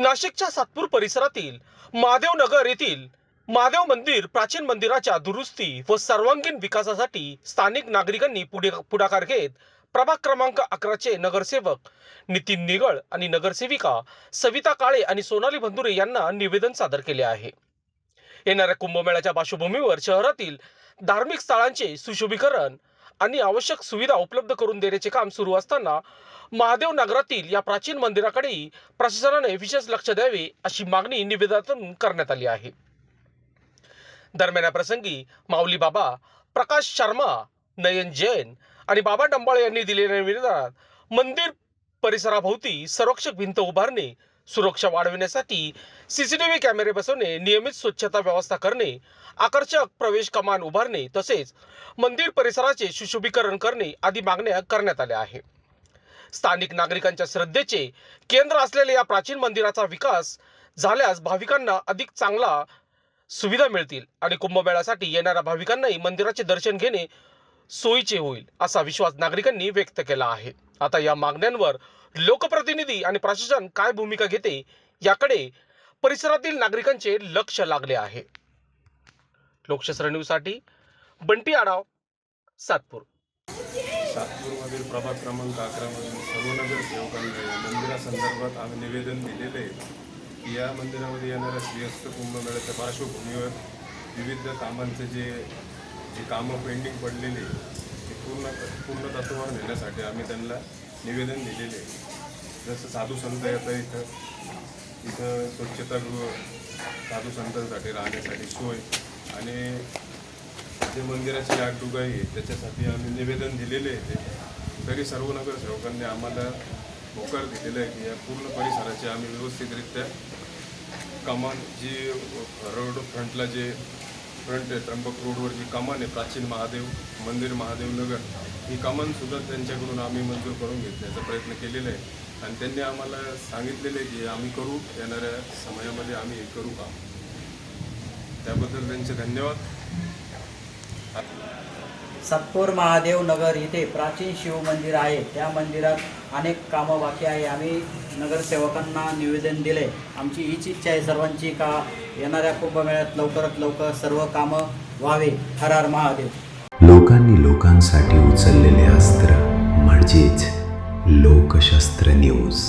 नाशिकच्या सातपूर परिसरातील महादेव नगर येथील महादेव मंदिर प्राचीन मंदिराच्या दुरुस्ती व सर्वांगीण विकासासाठी स्थानिक नागरिकांनी पुढाकार घेत प्रभाग क्रमांक 11चे नगरसेवक नितीन निगळ आणि नगरसेविका सविता काळे आणि सोनाली बंधुरे यांना निवेदन सादर केले आहे। येणाऱ्या कुंभमेळ्याच्या पार्श्वभूमीवर शहरातील धार्मिक स्थळांचे सुशोभीकरण आणि आवश्यक सुविधा उपलब्ध करून देण्याचे काम सुरू असताना महादेव नगरातील या प्राचीन मंदिराकडे प्रशासनाने विशेष लक्ष द्यावे अशी मागणी निवेदनातून करण्यात आली आहे। दरम्यान या प्रसंगी माऊली बाबा, प्रकाश शर्मा, नयन जैन आणि बाबा डंबाळे यांनी दिलेल्या निवेदनात मंदिर परिसराभोवती संरक्षक भिंत उभारणे, सुरक्षा वाढविण्यासाठी सीसीटीव्ही कॅमेरे बसवणे, नियमित स्वच्छता व्यवस्था करणे, आकर्षक प्रवेश कमान उभारणे तसेच मंदिर परिसराचे सुशोभीकरण करणे आदी मागण्या करण्यात आल्या आहेत। स्थानिक नागरिकांच्या श्रद्धेचे केंद्र असलेल्या या प्राचीन मंदिराचा विकास झाल्यास भाविकांना अधिक चांगला सुविधा मिळतील आणि कुंभमेळ्यासाठी येणाऱ्या भाविकांनाही मंदिराचे दर्शन घेणे सोयीचे होईल असा विश्वास नागरिकांनी व्यक्त केला आहे। आता या मागण्यांवर लोकप्रतिनिधी आणि प्रशासन काय भूमिका घेते याकडे परिसरातील नागरिकांचे लक्ष लागले आहे। लोकशास्त्र न्यूजसाठी बंटी आडाव, सातपूर। सातपूरमधील प्रभाग क्रमांक 11 मधील सर्व नगरसेवकांना मंदिरासंदर्भात आम्ही निवेदन दिलेले आहे की या मंदिरामध्ये येणाऱ्या श्रीहस्त कुंभमेळ्याच्या पार्श्वभूमीवर विविध कामांचे जे कामं पेंडिंग पडलेले ते पूर्णत्वावर नेण्यासाठी आम्ही त्यांना निवेदन दिलेले आहे। जसं साधू संत येतं इथं स्वच्छतागृह, साधू संतांसाठी राहण्यासाठी सोय आणि जे मंदिराची डागडुगाई आहे त्याच्यासाठी आम्ही निवेदन दिलेले आहे। तरी सर्व नगरसेवकांनी आम्हाला होकार दिलेला आहे की या पूर्ण परिसराचे आम्ही व्यवस्थितरित्या कमान जी रोड फ्रंटला जे फ्रंट आहे त्र्यंबक रोडवर जी कमान आहे प्राचीन महादेव मंदिर महादेव नगर ही कमानसुद्धा त्यांच्याकडून आम्ही मंजूर करून घेण्याचा प्रयत्न केलेला आहे आणि त्यांनी आम्हाला सांगितलेलं आहे की आम्ही करू, येणाऱ्या समयामध्ये आम्ही हे करू का, त्याबद्दल त्यांचे धन्यवाद। सातपूर महादेव नगर इथे प्राचीन शिव मंदिर आहे। त्या मंदिरात अनेक कामं बाकी आहे। आम्ही नगरसेवकांना निवेदन दिले। आमची हीच इच्छा आहे सर्वांची का येणाऱ्या कुंभमेळ्यात लवकरात लवकर सर्व कामं व्हावे। हर हर महादेव। लोकांनी लोकांसाठी उचललेले अस्त्र म्हणजेच लोकशास्त्र न्यूज।